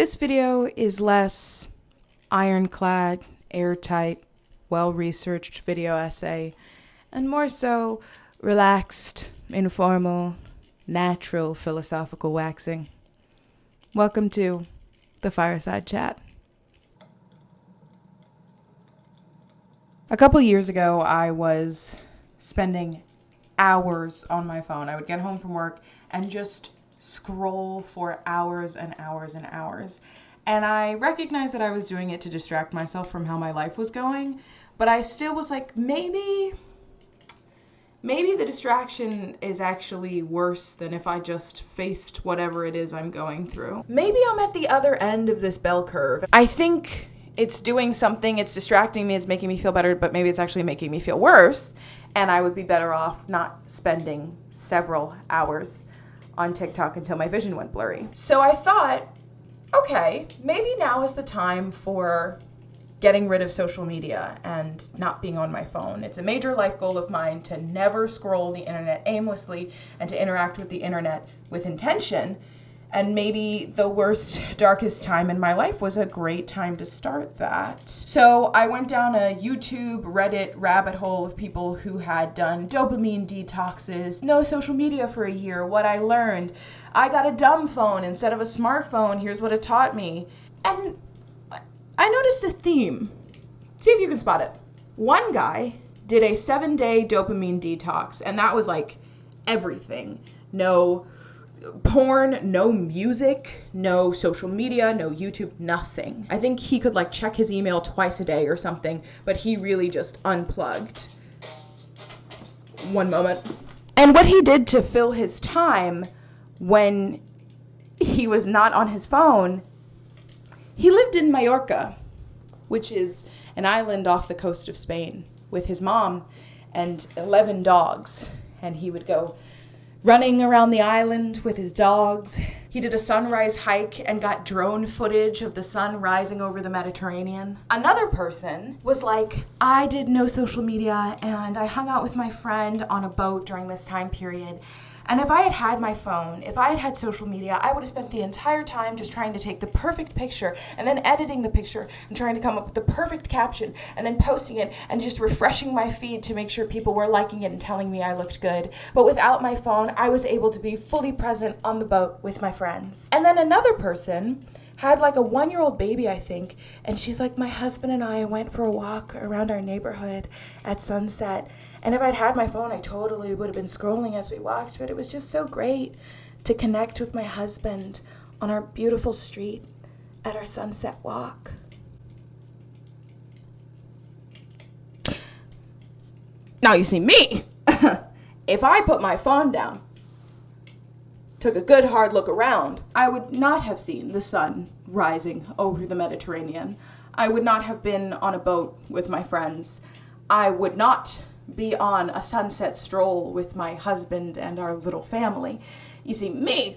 This video is less ironclad, airtight, well-researched video essay, and more so relaxed, informal, natural philosophical waxing. Welcome to the Fireside Chat. A couple years ago, I was spending hours on my phone. I would get home from work and just scroll for hours and hours and hours. And I recognized that I was doing it to distract myself from how my life was going, but I still was like, maybe the distraction is actually worse than if I just faced whatever it is I'm going through. Maybe I'm at the other end of this bell curve. I think it's doing something, it's distracting me, it's making me feel better, but maybe it's actually making me feel worse, and I would be better off not spending several hours on TikTok until my vision went blurry. So I thought, okay, maybe now is the time for getting rid of social media and not being on my phone. It's a major life goal of mine to never scroll the internet aimlessly and to interact with the internet with intention. And maybe the worst, darkest time in my life was a great time to start that. So I went down a YouTube, Reddit rabbit hole of people who had done dopamine detoxes, no social media for a year, what I learned. I got a dumb phone instead of a smartphone, here's what it taught me. And I noticed a theme. See if you can spot it. One guy did a 7-day dopamine detox, and that was like everything. No porn, no music, no social media, no YouTube, nothing. I think he could like check his email twice a day or something, but he really just unplugged. One moment. And what he did to fill his time when he was not on his phone, he lived in Mallorca, which is an island off the coast of Spain, with his mom and 11 dogs. And he would go running around the island with his dogs. He did a sunrise hike and got drone footage of the sun rising over the Mediterranean. Another person was like, I did no social media and I hung out with my friend on a boat during this time period. And if I had had my phone, if I had had social media, I would have spent the entire time just trying to take the perfect picture and then editing the picture and trying to come up with the perfect caption and then posting it and just refreshing my feed to make sure people were liking it and telling me I looked good. But without my phone, I was able to be fully present on the boat with my friends. And then another person had like a 1-year-old baby, I think, and she's like, my husband and I went for a walk around our neighborhood at sunset, and if I'd had my phone, I totally would have been scrolling as we walked, but it was just so great to connect with my husband on our beautiful street at our sunset walk. Now you see me, if I put my phone down, took a good hard look around, I would not have seen the sun rising over the Mediterranean. I would not have been on a boat with my friends. I would not be on a sunset stroll with my husband and our little family. You see, me,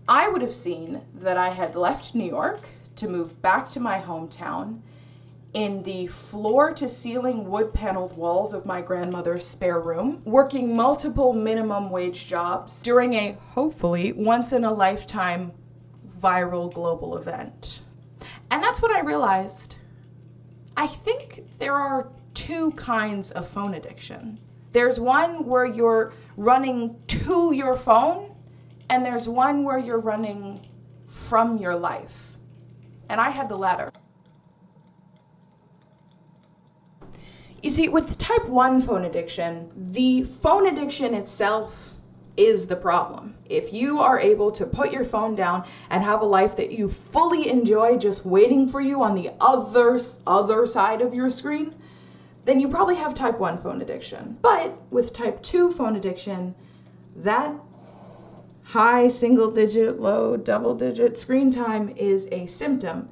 I would have seen that I had left New York to move back to my hometown in the floor-to-ceiling wood-paneled walls of my grandmother's spare room, working multiple minimum wage jobs during a, hopefully, once-in-a-lifetime viral global event. And that's what I realized. I think there are two kinds of phone addiction. There's one where you're running to your phone, and there's one where you're running from your life. And I had the latter. You see, with type 1 phone addiction, the phone addiction itself is the problem. If you are able to put your phone down and have a life that you fully enjoy just waiting for you on the other side of your screen, then you probably have type 1 phone addiction. But with type 2 phone addiction, that high single-digit, low double-digit screen time is a symptom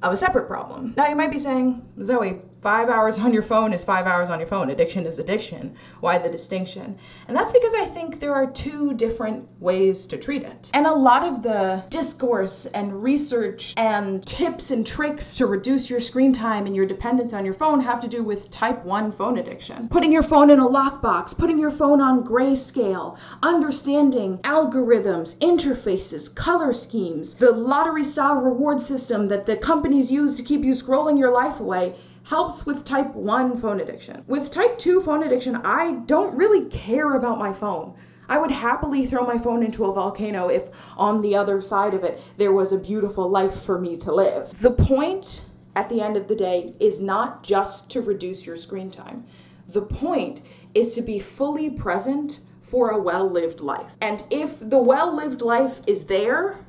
of a separate problem. Now you might be saying, Zoe, 5 hours on your phone is 5 hours on your phone. Addiction is addiction. Why the distinction? And that's because I think there are two different ways to treat it. And a lot of the discourse and research and tips and tricks to reduce your screen time and your dependence on your phone have to do with type 1 phone addiction. Putting your phone in a lockbox, putting your phone on grayscale, understanding algorithms, interfaces, color schemes, the lottery-style reward system that the companies use to keep you scrolling your life away helps with type 1 phone addiction. With type 2 phone addiction, I don't really care about my phone. I would happily throw my phone into a volcano if on the other side of it there was a beautiful life for me to live. The point at the end of the day is not just to reduce your screen time. The point is to be fully present for a well-lived life. And if the well-lived life is there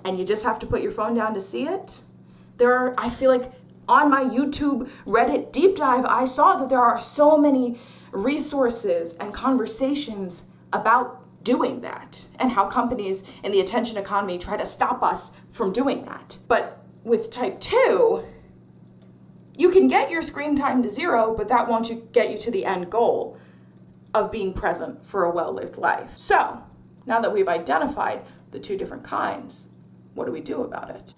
and you just have to put your phone down to see it, I feel like on my YouTube Reddit deep dive, I saw that there are so many resources and conversations about doing that and how companies in the attention economy try to stop us from doing that. But with type 2, you can get your screen time to 0, but that won't get you to the end goal of being present for a well-lived life. So, now that we've identified the two different kinds, what do we do about it?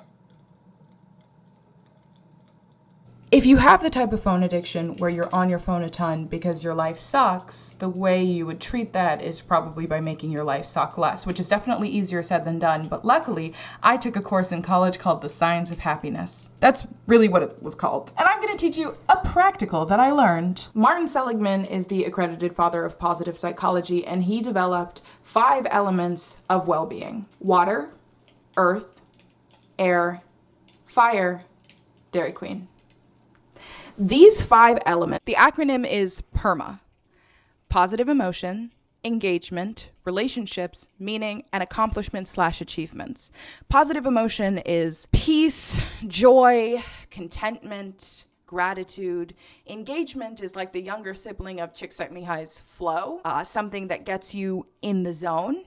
If you have the type of phone addiction where you're on your phone a ton because your life sucks, the way you would treat that is probably by making your life suck less, which is definitely easier said than done. But luckily, I took a course in college called The Science of Happiness. That's really what it was called. And I'm going to teach you a practical that I learned. Martin Seligman is the accredited father of positive psychology, and he developed 5 elements of well-being: water, earth, air, fire, Dairy Queen. These 5 elements, the acronym is PERMA: positive emotion, engagement, relationships, meaning, and accomplishment/achievements. Positive emotion is peace, joy, contentment, gratitude. Engagement is like the younger sibling of Csikszentmihalyi's flow, something that gets you in the zone.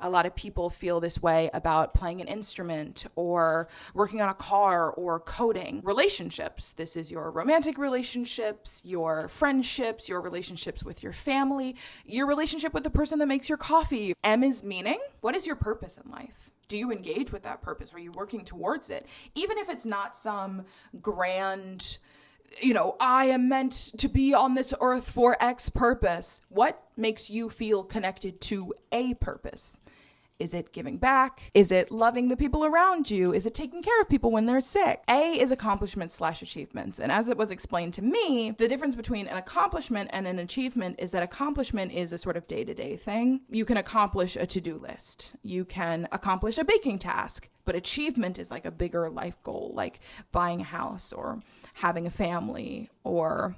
A lot of people feel this way about playing an instrument or working on a car or coding. Relationships. This is your romantic relationships, your friendships, your relationships with your family, your relationship with the person that makes your coffee. M is meaning. What is your purpose in life? Do you engage with that purpose? Are you working towards it? Even if it's not some grand, I am meant to be on this earth for X purpose. What makes you feel connected to a purpose? Is it giving back? Is it loving the people around you? Is it taking care of people when they're sick? A is accomplishments/achievements. And as it was explained to me, the difference between an accomplishment and an achievement is that accomplishment is a sort of day-to-day thing. You can accomplish a to-do list. You can accomplish a baking task. But achievement is like a bigger life goal, like buying a house or having a family or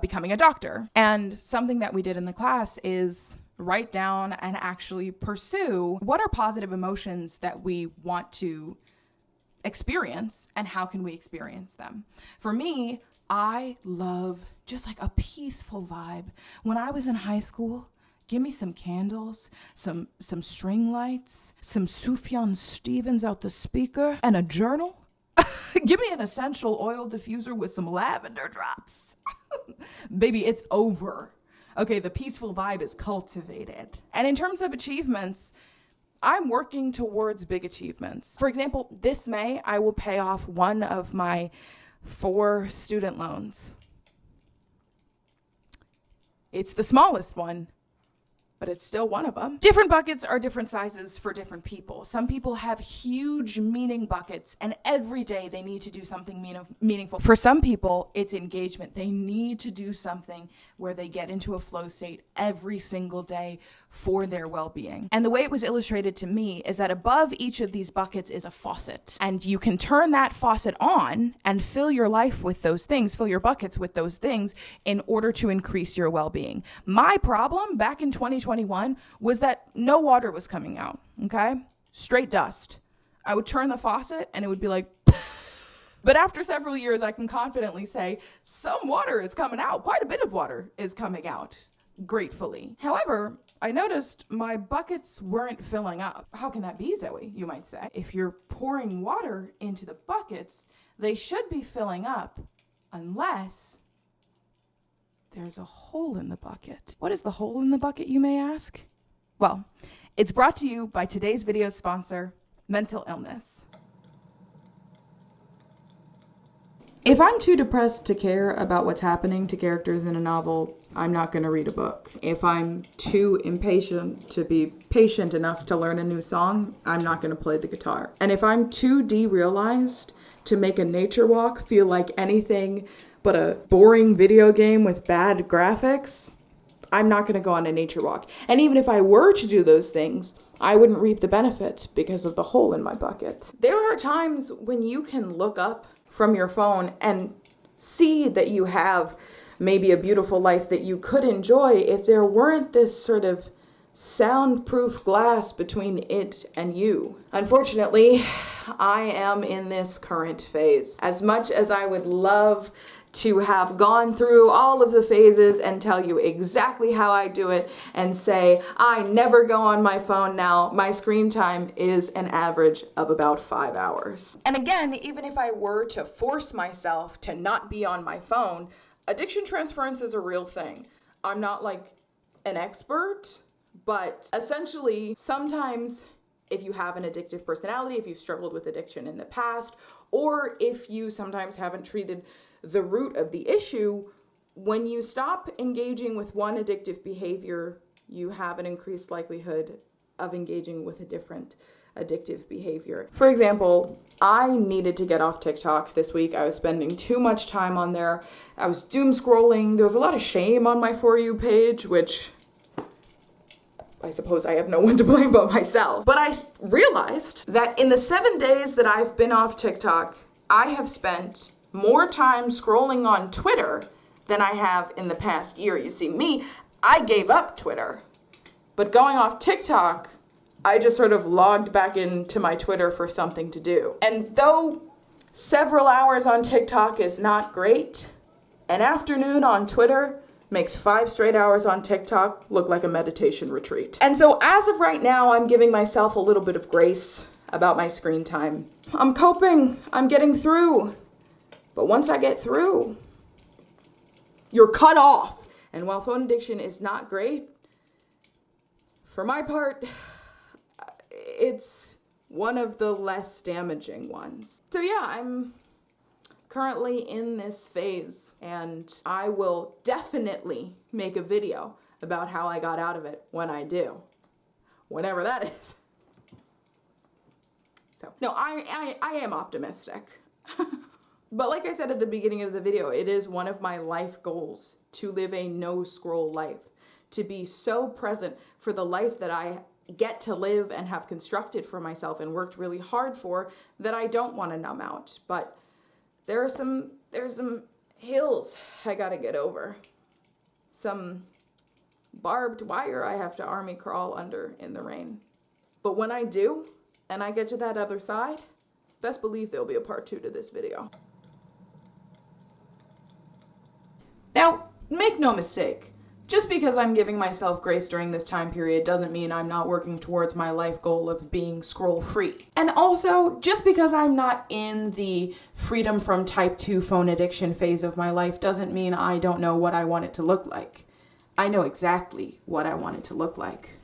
becoming a doctor. And something that we did in the class is write down and actually pursue what are positive emotions that we want to experience and how can we experience them. For me, I love just like a peaceful vibe. When I was in high school, give me some candles, some string lights, some Sufjan Stevens out the speaker, and a journal. Give me an essential oil diffuser with some lavender drops. Baby, it's over. Okay, the peaceful vibe is cultivated. And in terms of achievements, I'm working towards big achievements. For example, this May, I will pay off one of my 4 student loans. It's the smallest one, but it's still one of them. Different buckets are different sizes for different people. Some people have huge meaning buckets, and every day they need to do something meaningful. For some people, it's engagement. They need to do something where they get into a flow state every single day for their well-being. And the way it was illustrated to me is that above each of these buckets is a faucet, and you can turn that faucet on and fill your life with those things, fill your buckets with those things in order to increase your well-being. My problem back in 2021 was that no water was coming out, okay? Straight dust. I would turn the faucet and it would be like, but after several years, I can confidently say some water is coming out. Quite a bit of water is coming out, gratefully. However, I noticed my buckets weren't filling up. How can that be, Zoe, you might say? If you're pouring water into the buckets, they should be filling up unless there's a hole in the bucket. What is the hole in the bucket, you may ask? Well, it's brought to you by today's video sponsor, mental illness. If I'm too depressed to care about what's happening to characters in a novel, I'm not going to read a book. If I'm too impatient to be patient enough to learn a new song, I'm not going to play the guitar. And if I'm too derealized to make a nature walk feel like anything but a boring video game with bad graphics, I'm not going to go on a nature walk. And even if I were to do those things, I wouldn't reap the benefit because of the hole in my bucket. There are times when you can look up from your phone and see that you have maybe a beautiful life that you could enjoy if there weren't this sort of soundproof glass between it and you. Unfortunately, I am in this current phase. As much as I would love to have gone through all of the phases and tell you exactly how I do it and say, I never go on my phone now. My screen time is an average of about 5 hours. And again, even if I were to force myself to not be on my phone, addiction transference is a real thing. I'm not like an expert, but essentially sometimes if you have an addictive personality, if you've struggled with addiction in the past, or if you sometimes haven't treated the root of the issue, when you stop engaging with one addictive behavior, you have an increased likelihood of engaging with a different addictive behavior. For example, I needed to get off TikTok this week. I was spending too much time on there. I was doom scrolling. There was a lot of shame on my For You page, which I suppose I have no one to blame but myself. But I realized that in the 7 days that I've been off TikTok, I have spent more time scrolling on Twitter than I have in the past year. You see, I gave up Twitter. But going off TikTok, I just sort of logged back into my Twitter for something to do. And though several hours on TikTok is not great, an afternoon on Twitter makes 5 straight hours on TikTok look like a meditation retreat. And so as of right now, I'm giving myself a little bit of grace about my screen time. I'm coping. I'm getting through. But once I get through, you're cut off. And while phone addiction is not great, for my part, it's one of the less damaging ones. So yeah, I'm currently in this phase, and I will definitely make a video about how I got out of it when I do. Whenever that is. So, no, I am optimistic. But like I said at the beginning of the video, it is one of my life goals to live a no-scroll life, to be so present for the life that I get to live and have constructed for myself and worked really hard for, that I don't want to numb out. But there's some hills I gotta get over. Some barbed wire I have to army crawl under in the rain. But when I do, and I get to that other side, best believe there'll be a part 2 to this video. Now, make no mistake, just because I'm giving myself grace during this time period doesn't mean I'm not working towards my life goal of being scroll-free. And also, just because I'm not in the freedom from type 2 phone addiction phase of my life doesn't mean I don't know what I want it to look like. I know exactly what I want it to look like.